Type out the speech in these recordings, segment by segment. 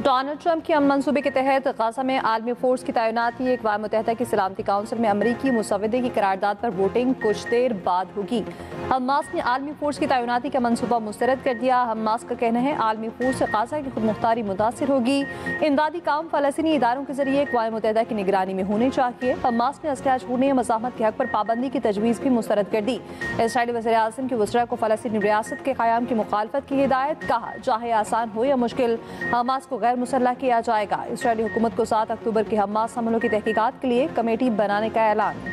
Donald Trump के मनसूबे के तहत गाजा में आलमी फोर्स की तैनाती अक़वाम मुत्तहिदा की सलामती काउंसिल में अमरीकी मुसवदे की करारदाद पर वोटिंग कुछ देर बाद होगी। हमास ने आलमी फोर्स की तैनाती का मनसूबा मुस्तरद कर दिया। हमास का कहना है आलमी फोर्स से गाजा की खुद मुख्तारी मुतासिर होगी। इमदादी काम फलस्तीनी इदारों के जरिए अक़वाम मुत्तहिदा की निगरानी में होने चाहिए। हमास ने असलहा छोड़ने मज़ाहमत के हक पर पाबंदी की तजवीज़ भी मुस्तरद कर दी। इसराइली वज़ीर आज़म की वज़रा को फलस्तीनी रियासत के क़याम की मुखालफत की हिदायत, कहा चाहे आसान हो या मुश्किल हमास को गैर मुसल्लह किया जाएगा। इसराइली हुकूमत को 7 अक्टूबर के हमास हमलों की तहकीकात के लिए कमेटी बनाने का ऐलान।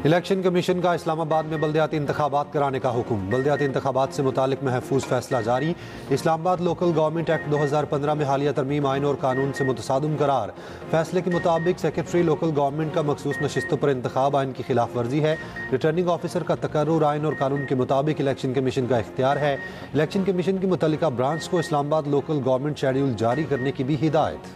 इलेक्शन कमीशन का इस्लामाबाद में बल्दियाती इंतखाबात कराने का हुक्म। बल्दियाती इंतखाबात से मुतालिक महफूज फैसला जारी। इस्लामाबाद लोकल गवर्नमेंट एक्ट 2015 में हालिया तरमीम आइन और कानून से मुतसादम करार। फैसले के मुताबिक सेक्रेटरी लोकल गवर्नमेंट का मखसूस नशिस्तों पर इंतखाब आइन की खिलाफ वर्जी है। रिटर्निंग ऑफिसर का तकर्रुर आइन और कानून के मुताबिक इलेक्शन कमीशन का इख्तियार है। इलेक्शन कमीशन की मुतल्लिका ब्रांच को इस्लामाबाद लोकल गवर्नमेंट शेड्यूल जारी करने की भी हिदायत।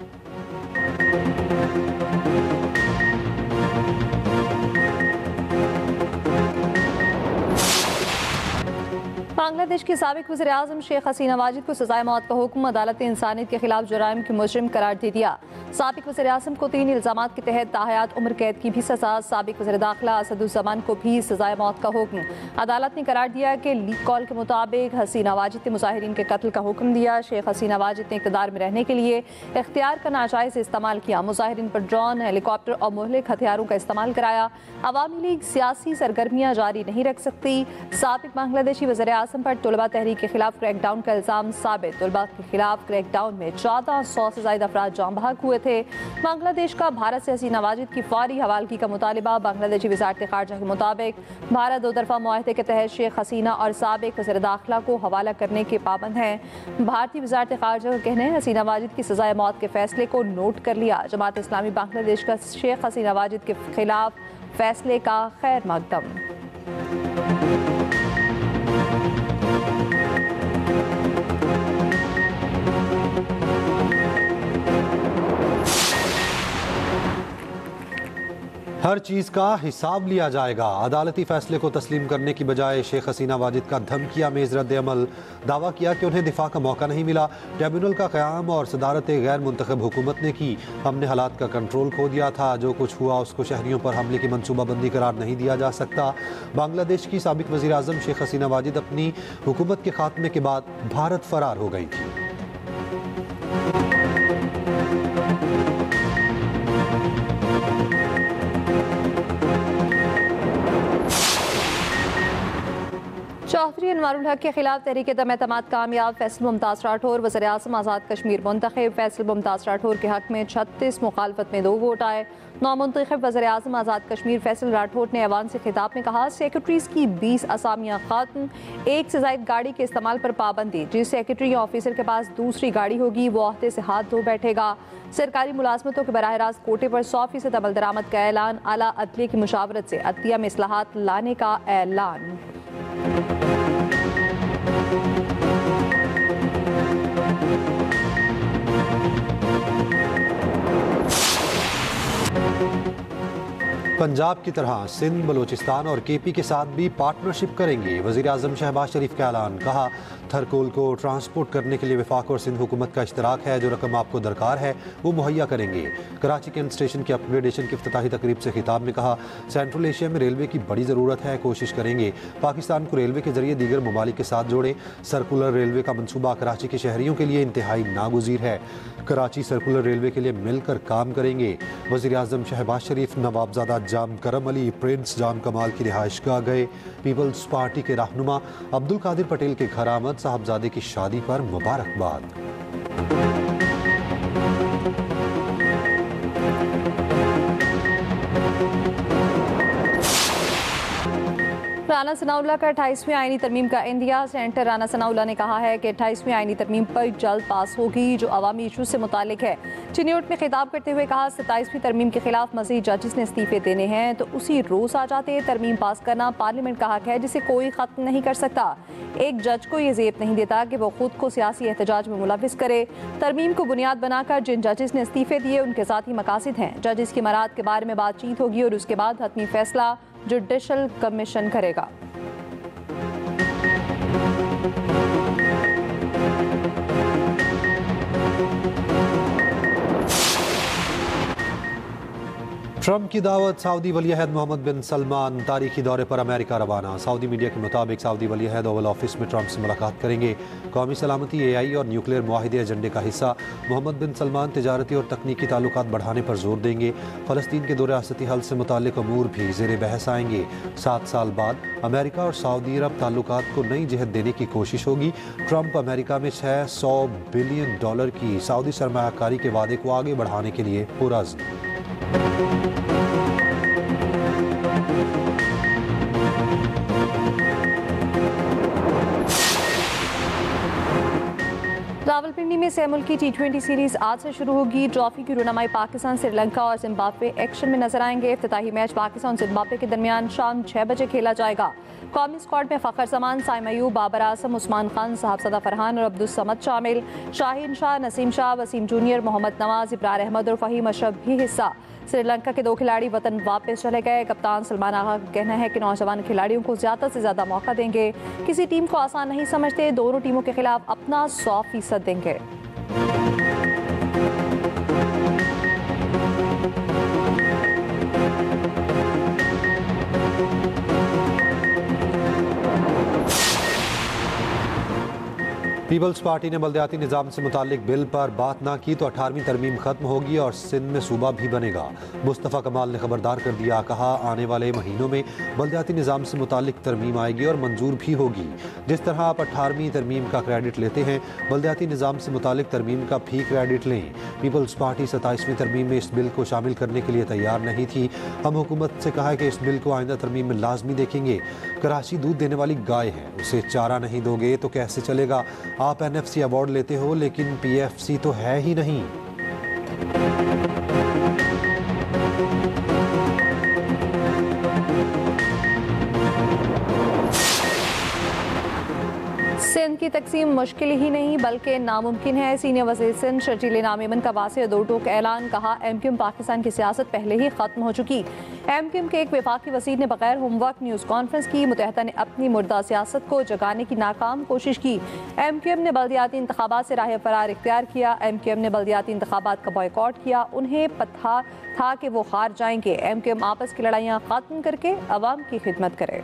बांग्लादेश की साबिक वज़ीर आज़म शेख हसीना वाजिद को सज़ाए मौत का हुक्म। अदालत ने इंसानियत के खिलाफ जुराइम की मुजरिम करार दे दिया। साबिक वज़ीर आज़म को 3 इल्ज़ामात के तहत ताहयात उम्र कैद की भी सज़ा। साबिक वज़ीर दाखिला असदुज़्ज़मान को भी सज़ाए मौत का हुक्म। अदालत ने करार दिया कि लीक कॉल के मुताबिक हसीना वाजिद ने मुजाहिरीन के कत्ल का हुक्म दिया। शेख हसीना वाजिद ने इक़्तिदार में रहने के लिए इख्तियार का नाजायज़ इस्तेमाल किया। मुजाहिरीन पर ड्रोन, हेलीकॉप्टर और मुहलिक हथियारों का इस्तेमाल कराया। अवामी लीग सियासी सरगर्मियाँ जारी नहीं रख सकती। साबिक बांग्लादेशी वज़ीर आज़म पर तलबा तहरीक के खिलाफ क्रैकडाउन का इल्ज़ाम साबित। तलबा के खिलाफ क्रैकडाउन में 1400 से ज़ायद अफराद जाँ बहक हुए थे। बांग्लादेश का भारत से हसीना वाजिद की फौरी हवालगी का मुतालिबा। बांग्लादेशी वज़ारत ख़ारजा के मुताबिक भारत 2 तरफ़ा मुआहदे के तहत शेख हसीना और साबिक वज़ीर दाखिला को हवाला करने के पाबंद हैं। भारतीय वज़ारत ख़ारजा का कहना है हसीना वाजिद की सज़ाए मौत के फैसले को नोट कर लिया। जमात इस्लामी बांग्लादेश का शेख हसीना वाजिद के खिलाफ फैसले का खैर मकदम। हर चीज़ का हिसाब लिया जाएगा। अदालती फैसले को तस्लीम करने की बजाय शेख हसीना वाजिद का धमकिया में रद्द-ए-अमल। दावा किया कि उन्हें दिफा का मौका नहीं मिला। ट्रिब्यूनल का क़याम और सदारत गैर मुंतखब हुकूमत ने की। हमने हालात का कंट्रोल खो दिया था। जो कुछ हुआ उसको शहरियों पर हमले की मनसूबाबंदी करार नहीं दिया जा सकता। बांग्लादेश की साबिक वज़ीर आज़म शेख हसीना वाजिद अपनी हुकूमत के खात्मे के बाद भारत फरार हो गई थी। चौधरी अनवारुल हक के खिलाफ तहरीक दम एतमाद कामयाब। फैसल मुमताज़ राठौर वज़ीर आज़म आज़ाद कश्मीर मुंतखब। फैसल मुमताज़ राठौर के हक में 36, मुखालफत में 2 वोट आए। नामुंतखब वज़ीर आज़म आज़ाद कश्मीर फैसल राठौर ने ऐवान से खिताब में कहा सेक्रेटरीज़ की 20 असामियाँ ख़त्म। 1 से ज़ायद गाड़ी के इस्तेमाल पर पाबंदी। जिस सेक्रेटरी या ऑफिसर के पास दूसरी गाड़ी होगी वो अहदे से हाथ धो बैठेगा। सरकारी मुलाजमतों के बराह रास्त कोटे पर 100% अमल दरामद का ऐलान। आला अदलिया की मुशावरत से अदलिया में इस्लाहात लाने का ऐलान। पंजाब की तरह सिंध, बलूचिस्तान और केपी के साथ भी पार्टनरशिप करेंगे। वज़ीर आज़म शहबाज शरीफ का ऐलान। कहा थरकोल को ट्रांसपोर्ट करने के लिए वफाक और सिंध हुकूमत का इश्तराक है। जो रकम आपको दरकार है वो मुहैया करेंगे। कराची कैंट स्टेशन की अपग्रेडेशन की इफ्तिताही तकरीब से खिताब में कहा सेंट्रल एशिया में रेलवे की बड़ी ज़रूरत है। कोशिश करेंगे पाकिस्तान को रेलवे के जरिए दीगर ममालिक के साथ जोड़ें। सर्कुलर रेलवे का मनसूबा कराची के शहरियों के लिए इंतहाई नागुज़ीर है। कराची सर्कुलर रेलवे के लिए मिलकर काम करेंगे। वज़ीर आज़म शहबाज शरीफ नवाबजादा जाम करम अली प्रिंस जाम कमाल की रिहाइश गाह गए। पीपल्स पार्टी के रहनुमा अब्दुल कादिर पटेल के घर आमद। साहबजादे की शादी पर मुबारकबाद। राना सनाउल्लाह का 28वीं आईनी तरमीम का इंडिया सेंटर। राना सनाउल्लाह ने कहा है कि 28वीं आईनी तरमीम पर जल्द पास होगी जो अवामी इशू से मुतालिक है। चिन्यूट में खिताब करते हुए कहा 27वीं तरमीम के खिलाफ मजीद जजेस ने इस्तीफे देने हैं तो उसी रोज आ जाते। तरमीम पास करना पार्लियामेंट का हक है जिसे कोई खत्म नहीं कर सकता। एक जज को ये ज़ेब नहीं देता कि वो खुद को सियासी एहतजाज में मुलविस करे। तरमीम को बुनियाद बनाकर जिन जजेस ने इस्तीफे दिए उनके साथ ही मकासद हैं। जजेस की मराद के बारे में बातचीत होगी और उसके बाद हतमी फैसला जुडिशल कमीशन करेगा। ट्रंप की दावत, सऊदी वली-अहद मोहम्मद बिन सलमान तारीखी दौरे पर अमेरिका रवाना। सऊदी मीडिया के मुताबिक सऊदी वली-अहद ओवल ऑफिस में ट्रंप से मुलाकात करेंगे। कौमी सलामती, AI और न्यूक्लियर मुआहिदे एजेंडे का हिस्सा मोहम्मद बिन सलमान तिजारती और तकनीकी ताल्लुकात बढ़ाने पर जोर देंगे। फ़लस्तीन के दो रियासती हल से मुताल्लिक अमूर भी ज़ेर बहस आएंगे। 7 साल बाद अमेरिका और सऊदी अरब ताल्लुकात को नई जहत देने की कोशिश होगी। ट्रंप अमेरिका में $600 बिलियन की सऊदी सरमायाकारी के वादे को आगे बढ़ाने के लिए पुरज़्म। रावलपिंडी में सह मुल्की T20 सीरीज आज से शुरू होगी। ट्रॉफी की रुनमाई पाकिस्तान, श्रीलंका और जिम्बाब्वे एक्शन में नजर आएंगे। इफ्तिताही मैच पाकिस्तान और जिम्बाब्वे के दरमियान शाम 6 बजे खेला जाएगा। कौमी स्क्वाड में फ़खर जमान, साइम अयूब, बाबर आजम, उस्मान खान, साहबज़दा फरहान और अब्दुल समद शामिल। शाहीन शाह, नसीम शाह, वसीम जूनियर, मोहम्मद नवाज, इब्रार अहमद और फ़हीम अशरफ भी हिस्सा। श्रीलंका के 2 खिलाड़ी वतन वापस चले गए। कप्तान सलमान आगा का कहना है कि नौजवान खिलाड़ियों को ज़्यादा से ज़्यादा मौका देंगे। किसी टीम को आसान नहीं समझते, दोनों टीमों के खिलाफ अपना 100% देंगे। पीपल्स पार्टी ने बल्दियाती निज़ाम से मुतालिक बिल पर बात ना की तो 18वीं तरमीम खत्म होगी और सिंध में सूबा भी बनेगा। मुस्तफ़ा कमाल ने खबरदार कर दिया, कहा आने वाले महीनों में बल्दियाती निज़ाम से मुतालिक तरमीम आएगी और मंजूर भी होगी। जिस तरह आप 18वीं तरमीम का क्रेडिट लेते हैं, बल्दियाती निज़ाम से मुतालिक तरमीम का भी क्रेडिट लें। पीपल्स पार्टी 27वीं तरमीम में इस बिल को शामिल करने के लिए तैयार नहीं थी। हम हुकूमत से कहा है कि इस बिल को आइंदा तरमीम में लाजमी देखेंगे। कराची दूध देने वाली गाय है, उसे चारा नहीं दोगे तो कैसे चलेगा। आप NFC अवार्ड लेते हो लेकिन PFC तो है ही नहीं। सिंध की तकसीम मुश्किल ही नहीं बल्कि नामुमकिन है। सीनियर वज़ीर सिंध शर्जील इनाम मेमन का वाज़ेह दो टोक ऐलान। कहा MQM पाकिस्तान की सियासत पहले ही ख़त्म हो चुकी। MQM के एक वफाकी वज़ीर ने बगैर होमवर्क न्यूज़ कॉन्फ्रेंस की। मुत्तहदा ने अपनी मुर्दा सियासत को जगाने की नाकाम कोशिश की। MQM ने बल्दियाती इंतखाबात से राह फरार इख्तियार किया। MQM ने बल्दियाती इंतखाबात का बॉयकॉट किया। उन्हें पता था कि वो हार जाएंगे। MQM आपस की लड़ाइयाँ ख़त्म करके अवाम की खिदमत करे।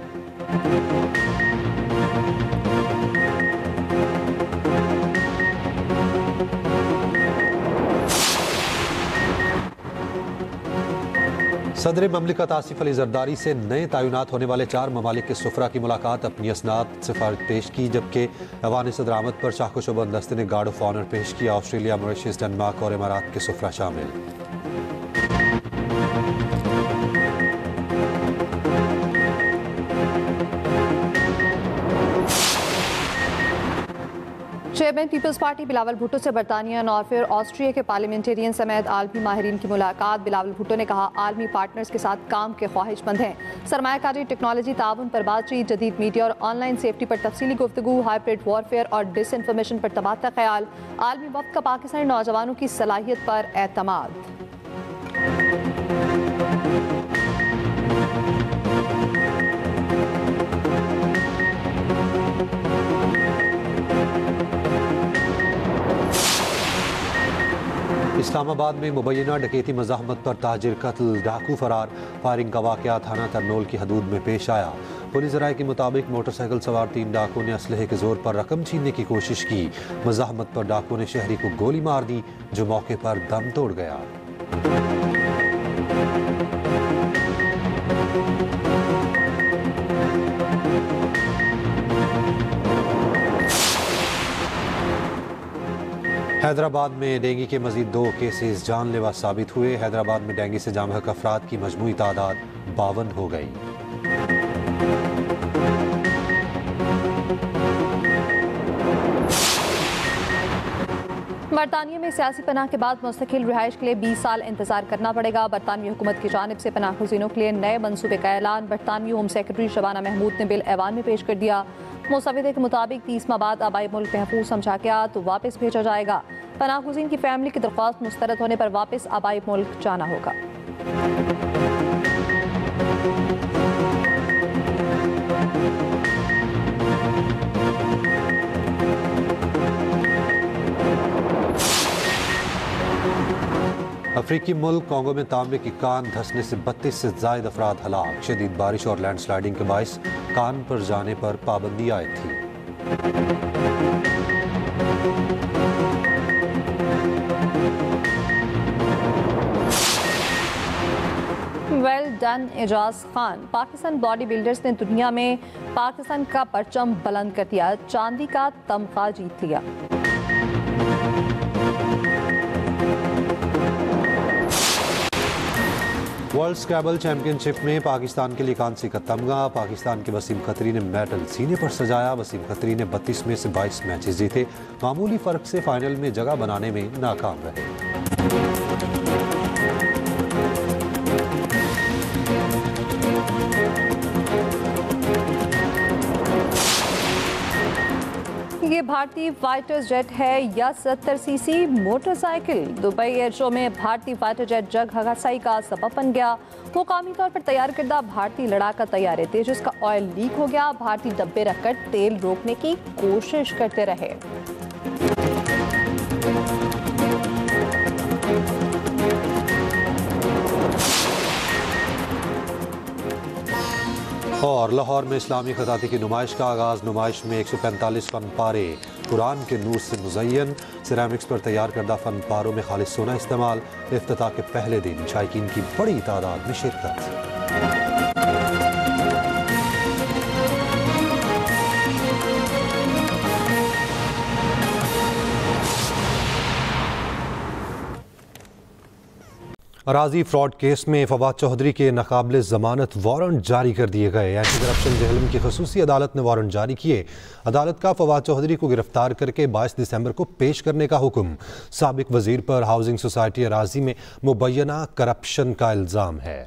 सदर ममलिकत आसिफ अली जरदारी से नए तैनात होने वाले 4 ममालिक के सुफरा की मुलाकात, अपनी असनाद सिफारिश पेश की। जबकि ऐवान सदर आमद पर शाखो शोबन दस्ते ने गार्ड ऑफ ऑनर पेश किया। ऑस्ट्रेलिया, मॉरिशस, डेनमार्क और इमारात के सुफरा शामिल। Chairman peoples party Bilawal Bhutto से बरतानिया और फिर ऑस्ट्रिया के पार्लियामेंटेरियन समेत आलमी माहिरीन की मुलाकात। बिलावल भुट्टो ने कहा आलमी पार्टनर्स के साथ काम के ख्वाहिशमंद हैं। सरमायाकारी, टेक्नोलॉजी, ताउन पर बातचीत, जदीद मीडिया और ऑनलाइन सेफ्टी पर तफसीली गुफ्तगू, हाइब्रिड वॉरफेयर और डिसइंफॉर्मेशन पर तबादला ख्याल। आलमी वक्त का पाकिस्तानी नौजवानों की सलाहियत पर एतमाद। इस्लामाबाद में मुबैना डकैती मज़ाहमत पर ताजिर कत्ल, डाकू फरार। फायरिंग का वाक़या थाना तरनोल की हदूद में पेश आया। पुलिस राय के मुताबिक मोटरसाइकिल सवार 3 डाकुओं ने असलहे के जोर पर रकम छीनने की कोशिश की। मज़ाहमत पर डाकुओं ने शहरी को गोली मार दी जो मौके पर दम तोड़ गया। हैदराबाद में डेंगू के मजीद 2 केसेस जानलेवा साबित हुए। हैदराबाद में डेंगू से जाम बहक अफराद की मजमूई तादाद 52 हो गई। बरतानिया में सियासी पनाह के बाद मुस्तकिल रिहाइश के लिए 20 साल इंतजार करना पड़ेगा। बरतानवी हुकूमत की जानिब से पनाह गुज़ीनों के लिए नए मनसूबे का ऐलान बरतानवी होम सेक्रेटरी शबाना महमूद ने बिल ऐवान में पेश कर दिया। मुसविदे के मुताबिक 30 माह बाद आबाई मुल्क महफूज समझा गया तो वापस भेजा जाएगा। पनाह गुज़ीन की फैमिली की दरख्वास्त मुस्तरद होने पर वापस आबाई मुल्क जाना होगा। अफ्रीकी मुल्क कांगो में तांबे की कान धंसने से 32 से ज़ायद अफराद हलाक। शदीद बारिश और लैंडस्लाइडिंग के बायस कान पर जाने पर पाबंदी आयद थी। Well done Ejaz Khan. Pakistan body builders ने दुनिया में पाकिस्तान का परचम बुलंद कर दिया, चांदी का तमगा जीत लिया। वर्ल्ड स्क्रैबल चैंपियनशिप में पाकिस्तान के लिए कांसे का तमगा। पाकिस्तान के वसीम खत्री ने मेडल सीने पर सजाया। वसीम खत्री ने 32 में से 22 मैचेस जीते। मामूली फर्क से फाइनल में जगह बनाने में नाकाम रहे। ये भारतीय फाइटर जेट है या 70 CC motorcycle. Dubai air show में भारतीय फाइटर जेट जग हगासाई का सबब बन गया। मुकामी तौर पर तैयार करदा भारतीय लड़ाका तैयारे तेजस का ऑयल लीक हो गया। भारतीय डब्बे रखकर तेल रोकने की कोशिश करते रहे। और लाहौर में इस्लामी खताती की नुमाइश का आगाज़। नुमाइश में 145 फन पारे कुरान के नूर से मुज़य्यन। सिरेमिक्स पर तैयार करदा फन पारों में खालिस सोना इस्तेमाल। इफ्तिताह के पहले दिन शायकीन की बड़ी तादाद में शिरकत। अराजी फ्रॉड केस में फवाद चौधरी के नाकाबिले ज़मानत वारंट जारी कर दिए गए। एंटी करप्शन जहलम की खसूसी अदालत ने वारंट जारी किए। अदालत का फवाद चौधरी को गिरफ्तार करके 22 दिसंबर को पेश करने का हुक्म। साबिक वजीर पर हाउसिंग सोसाइटी अराजी में मुबैना करप्शन का इल्ज़ाम है।